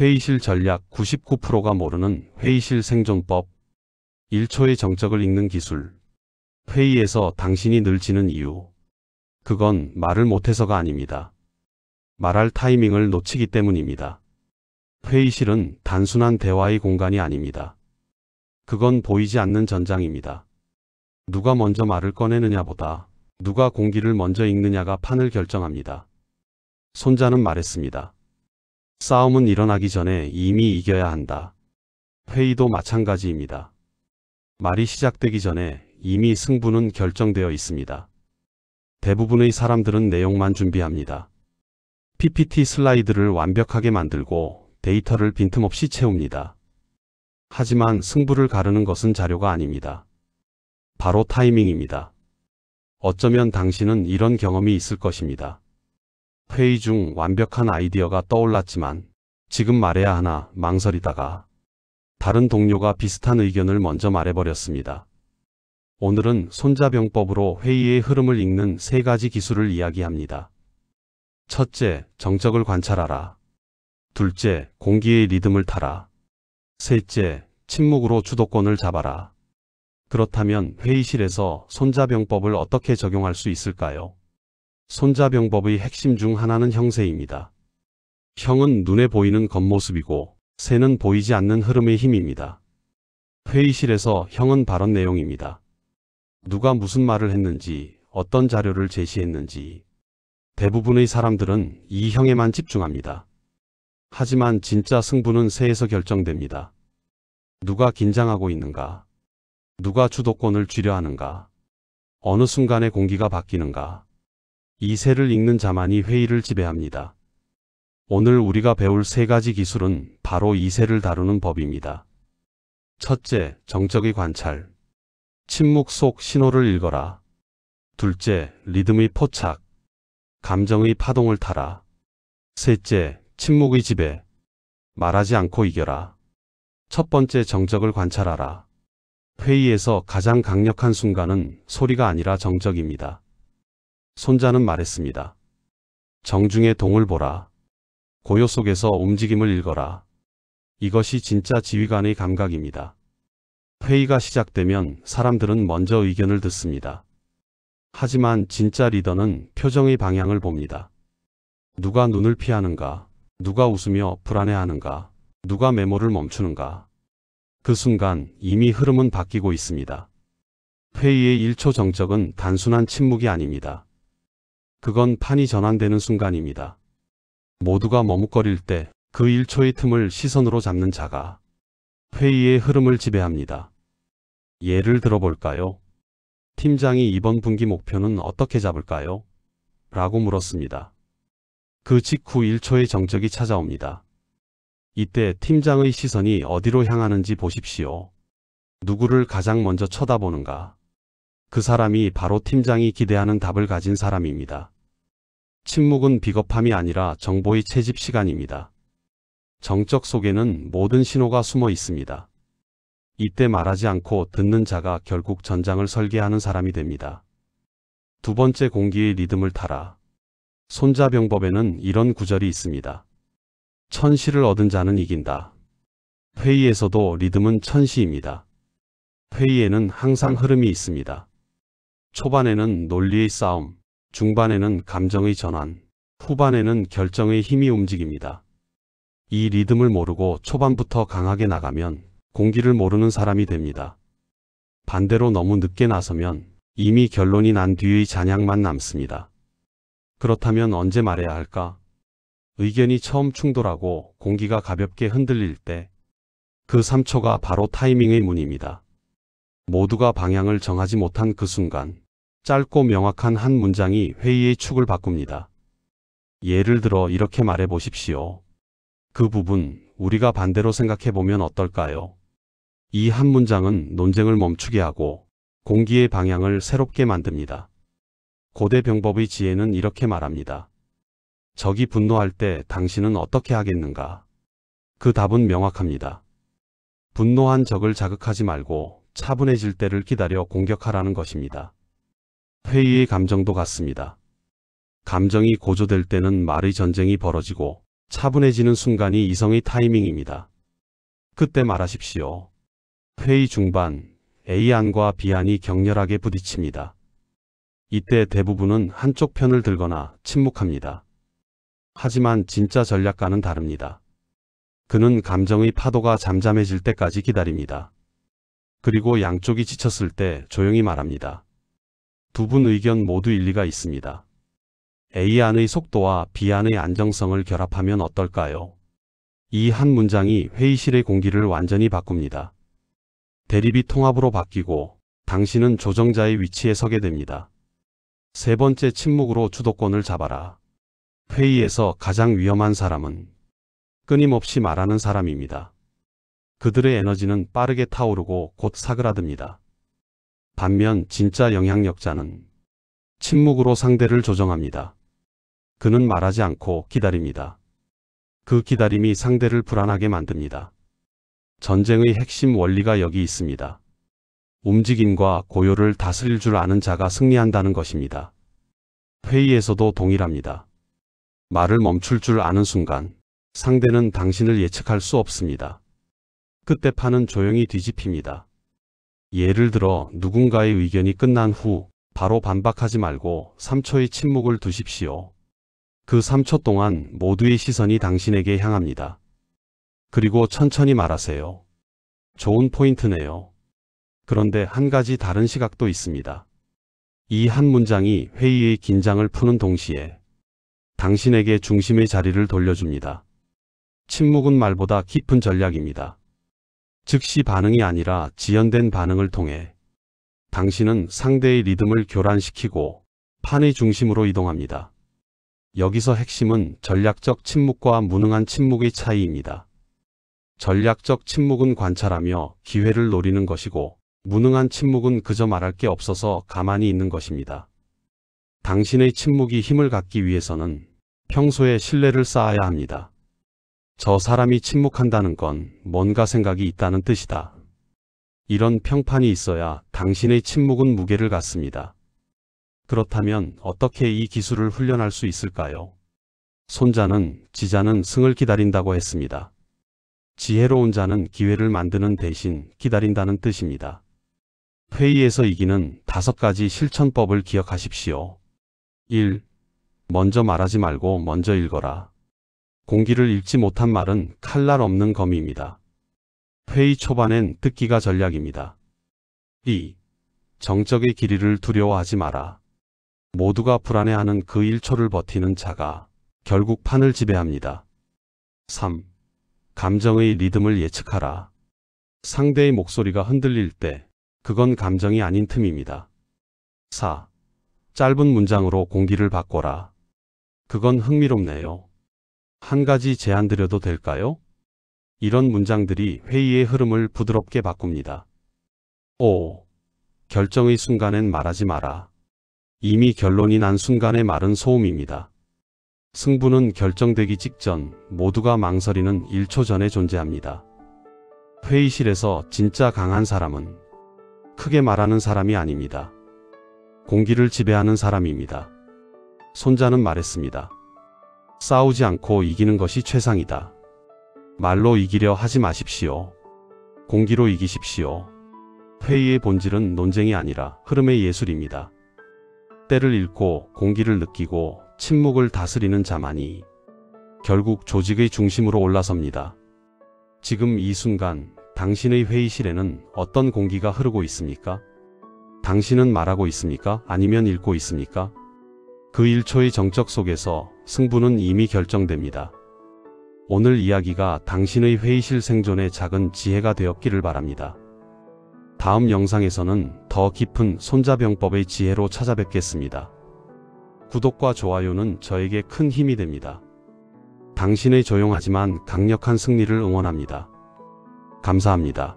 회의실 전략 99%가 모르는 회의실 생존법. 1초의 정적을 읽는 기술. 회의에서 당신이 늘 지는 이유. 그건 말을 못해서가 아닙니다. 말할 타이밍을 놓치기 때문입니다. 회의실은 단순한 대화의 공간이 아닙니다. 그건 보이지 않는 전장입니다. 누가 먼저 말을 꺼내느냐보다 누가 공기를 먼저 읽느냐가 판을 결정합니다. 손자는 말했습니다. 싸움은 일어나기 전에 이미 이겨야 한다. 회의도 마찬가지입니다. 말이 시작되기 전에 이미 승부는 결정되어 있습니다. 대부분의 사람들은 내용만 준비합니다. PPT 슬라이드를 완벽하게 만들고 데이터를 빈틈없이 채웁니다. 하지만 승부를 가르는 것은 자료가 아닙니다. 바로 타이밍입니다. 어쩌면 당신은 이런 경험이 있을 것입니다. 회의 중 완벽한 아이디어가 떠올랐지만 지금 말해야 하나 망설이다가 다른 동료가 비슷한 의견을 먼저 말해버렸습니다. 오늘은 손자병법으로 회의의 흐름을 읽는 3가지 기술을 이야기합니다. 첫째, 정적을 관찰하라. 둘째, 공기의 리듬을 타라. 셋째, 침묵으로 주도권을 잡아라. 그렇다면 회의실에서 손자병법을 어떻게 적용할 수 있을까요? 손자병법의 핵심 중 하나는 형세입니다. 형은 눈에 보이는 겉모습이고 세는 보이지 않는 흐름의 힘입니다. 회의실에서 형은 발언 내용입니다. 누가 무슨 말을 했는지, 어떤 자료를 제시했는지. 대부분의 사람들은 이 형에만 집중합니다. 하지만 진짜 승부는 세에서 결정됩니다. 누가 긴장하고 있는가? 누가 주도권을 쥐려 하는가? 어느 순간에 공기가 바뀌는가? 이 세를 읽는 자만이 회의를 지배합니다. 오늘 우리가 배울 3가지 기술은 바로 이 세를 다루는 법입니다. 첫째, 정적의 관찰. 침묵 속 신호를 읽어라. 둘째, 리듬의 포착. 감정의 파동을 타라. 셋째, 침묵의 지배. 말하지 않고 이겨라. 첫 번째, 정적을 관찰하라. 회의에서 가장 강력한 순간은 소리가 아니라 정적입니다. 손자는 말했습니다. 정중의 동을 보라. 고요 속에서 움직임을 읽어라. 이것이 진짜 지휘관의 감각입니다. 회의가 시작되면 사람들은 먼저 의견을 듣습니다. 하지만 진짜 리더는 표정의 방향을 봅니다. 누가 눈을 피하는가? 누가 웃으며 불안해하는가? 누가 메모를 멈추는가? 그 순간 이미 흐름은 바뀌고 있습니다. 회의의 1초 정적은 단순한 침묵이 아닙니다. 그건 판이 전환되는 순간입니다. 모두가 머뭇거릴 때 그 1초의 틈을 시선으로 잡는 자가 회의의 흐름을 지배합니다. 예를 들어볼까요? 팀장이 이번 분기 목표는 어떻게 잡을까요? 라고 물었습니다. 그 직후 1초의 정적이 찾아옵니다. 이때 팀장의 시선이 어디로 향하는지 보십시오. 누구를 가장 먼저 쳐다보는가? 그 사람이 바로 팀장이 기대하는 답을 가진 사람입니다. 침묵은 비겁함이 아니라 정보의 채집 시간입니다. 정적 속에는 모든 신호가 숨어 있습니다. 이때 말하지 않고 듣는 자가 결국 전장을 설계하는 사람이 됩니다. 두 번째, 공기의 리듬을 타라. 손자병법에는 이런 구절이 있습니다. 천시를 얻은 자는 이긴다. 회의에서도 리듬은 천시입니다. 회의에는 항상 흐름이 있습니다. 초반에는 논리의 싸움, 중반에는 감정의 전환, 후반에는 결정의 힘이 움직입니다. 이 리듬을 모르고 초반부터 강하게 나가면 공기를 모르는 사람이 됩니다. 반대로 너무 늦게 나서면 이미 결론이 난 뒤의 잔향만 남습니다. 그렇다면 언제 말해야 할까? 의견이 처음 충돌하고 공기가 가볍게 흔들릴 때 그 3초가 바로 타이밍의 문입니다. 모두가 방향을 정하지 못한 그 순간 짧고 명확한 한 문장이 회의의 축을 바꿉니다. 예를 들어 이렇게 말해 보십시오. 그 부분 우리가 반대로 생각해 보면 어떨까요? 이 한 문장은 논쟁을 멈추게 하고 공기의 방향을 새롭게 만듭니다. 고대 병법의 지혜는 이렇게 말합니다. 적이 분노할 때 당신은 어떻게 하겠는가? 그 답은 명확합니다. 분노한 적을 자극하지 말고 차분해질 때를 기다려 공격하라는 것입니다. 회의의 감정도 같습니다. 감정이 고조될 때는 말의 전쟁이 벌어지고 차분해지는 순간이 이성의 타이밍입니다. 그때 말하십시오. 회의 중반 A안과 B안이 격렬하게 부딪힙니다. 이때 대부분은 한쪽 편을 들거나 침묵합니다. 하지만 진짜 전략가는 다릅니다. 그는 감정의 파도가 잠잠해질 때까지 기다립니다. 그리고 양쪽이 지쳤을 때 조용히 말합니다. 두 분 의견 모두 일리가 있습니다. A안의 속도와 B안의 안정성을 결합하면 어떨까요? 이 한 문장이 회의실의 공기를 완전히 바꿉니다. 대립이 통합으로 바뀌고 당신은 조정자의 위치에 서게 됩니다. 세 번째, 침묵으로 주도권을 잡아라. 회의에서 가장 위험한 사람은 끊임없이 말하는 사람입니다. 그들의 에너지는 빠르게 타오르고 곧 사그라듭니다. 반면 진짜 영향력자는 침묵으로 상대를 조정합니다. 그는 말하지 않고 기다립니다. 그 기다림이 상대를 불안하게 만듭니다. 전쟁의 핵심 원리가 여기 있습니다. 움직임과 고요를 다스릴 줄 아는 자가 승리한다는 것입니다. 회의에서도 동일합니다. 말을 멈출 줄 아는 순간 상대는 당신을 예측할 수 없습니다. 그때 판은 조용히 뒤집힙니다. 예를 들어 누군가의 의견이 끝난 후 바로 반박하지 말고 3초의 침묵을 두십시오. 그 3초 동안 모두의 시선이 당신에게 향합니다. 그리고 천천히 말하세요. 좋은 포인트네요. 그런데 한 가지 다른 시각도 있습니다. 이 한 문장이 회의의 긴장을 푸는 동시에 당신에게 중심의 자리를 돌려줍니다. 침묵은 말보다 깊은 전략입니다. 즉시 반응이 아니라 지연된 반응을 통해 당신은 상대의 리듬을 교란시키고 판의 중심으로 이동합니다. 여기서 핵심은 전략적 침묵과 무능한 침묵의 차이입니다. 전략적 침묵은 관찰하며 기회를 노리는 것이고 무능한 침묵은 그저 말할 게 없어서 가만히 있는 것입니다. 당신의 침묵이 힘을 갖기 위해서는 평소에 신뢰를 쌓아야 합니다. 저 사람이 침묵한다는 건 뭔가 생각이 있다는 뜻이다. 이런 평판이 있어야 당신의 침묵은 무게를 갖습니다. 그렇다면 어떻게 이 기술을 훈련할 수 있을까요? 손자는 지자는 승을 기다린다고 했습니다. 지혜로운 자는 기회를 만드는 대신 기다린다는 뜻입니다. 회의에서 이기는 5가지 실천법을 기억하십시오. 1. 먼저 말하지 말고 먼저 읽어라. 공기를 읽지 못한 말은 칼날 없는 검입니다. 회의 초반엔 듣기가 전략입니다. 2. 정적의 길이를 두려워하지 마라. 모두가 불안해하는 그 1초를 버티는 자가 결국 판을 지배합니다. 3. 감정의 리듬을 예측하라. 상대의 목소리가 흔들릴 때 그건 감정이 아닌 틈입니다. 4. 짧은 문장으로 공기를 바꿔라. 그건 흥미롭네요. 한 가지 제안 드려도 될까요? 이런 문장들이 회의의 흐름을 부드럽게 바꿉니다. 5. 결정의 순간엔 말하지 마라. 이미 결론이 난 순간의 말은 소음입니다. 승부는 결정되기 직전 모두가 망설이는 1초 전에 존재합니다. 회의실에서 진짜 강한 사람은 크게 말하는 사람이 아닙니다. 공기를 지배하는 사람입니다. 손자는 말했습니다. 싸우지 않고 이기는 것이 최상이다. 말로 이기려 하지 마십시오. 공기로 이기십시오. 회의의 본질은 논쟁이 아니라 흐름의 예술입니다. 때를 읽고 공기를 느끼고 침묵을 다스리는 자만이 결국 조직의 중심으로 올라섭니다. 지금 이 순간 당신의 회의실에는 어떤 공기가 흐르고 있습니까? 당신은 말하고 있습니까? 아니면 읽고 있습니까? 그 1초의 정적 속에서 승부는 이미 결정됩니다. 오늘 이야기가 당신의 회의실 생존의 작은 지혜가 되었기를 바랍니다. 다음 영상에서는 더 깊은 손자병법의 지혜로 찾아뵙겠습니다. 구독과 좋아요는 저에게 큰 힘이 됩니다. 당신의 조용하지만 강력한 승리를 응원합니다. 감사합니다.